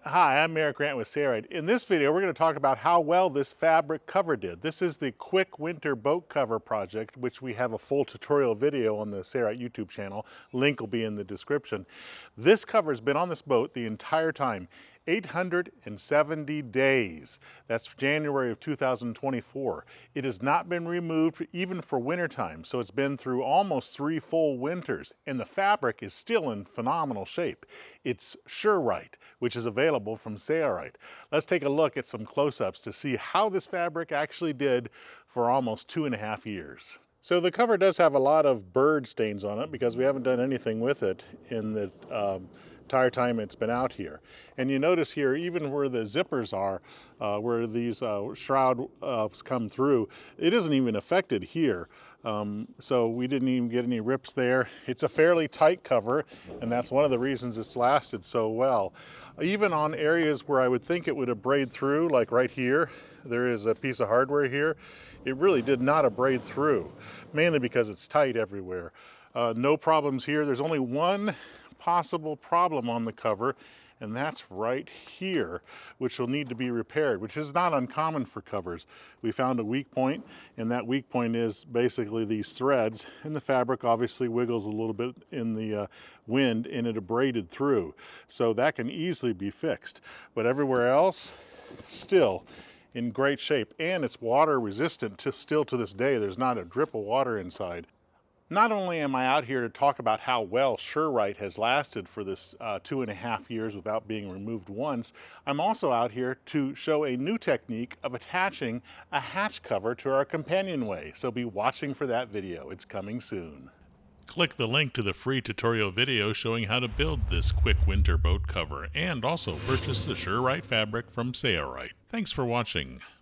Hi, I'm Eric Grant with Sailrite. In this video, we're going to talk about how well this fabric cover did. This is the Quick Winter Boat Cover project, which we have a full tutorial video on the Sailrite YouTube channel. Link will be in the description. This cover has been on this boat the entire time, 870 days. That's January of 2024. It has not been removed even for wintertime, so it's been through almost 3 full winters, and the fabric is still in phenomenal shape. It's SureRite, which is available from Sailrite. Let's take a look at some close-ups to see how this fabric actually did for almost 2.5 years. So the cover does have a lot of bird stains on it because we haven't done anything with it in the entire time it's been out here. And you notice here, even where the zippers are, where these shroud come through, it isn't even affected here. So we didn't even get any rips there. It's a fairly tight cover, and that's one of the reasons it's lasted so well. Even on areas where I would think it would abrade through, like right here, there is a piece of hardware here, it really did not abrade through, mainly because it's tight everywhere. No problems here. There's only one possible problem on the cover, and that's right here, which will need to be repaired, which is not uncommon for covers. We found a weak point, and that weak point is basically these threads, and the fabric obviously wiggles a little bit in the wind, and it abraded through. So that can easily be fixed. But everywhere else, still in great shape, and it's water resistant still to this day. There's not a drip of water inside. Not only am I out here to talk about how well SureRite has lasted for this 2.5 years without being removed once, I'm also out here to show a new technique of attaching a hatch cover to our companionway. So be watching for that video. It's coming soon. Click the link to the free tutorial video showing how to build this quick winter boat cover, and also purchase the SureRite fabric from Sailrite. Thanks for watching.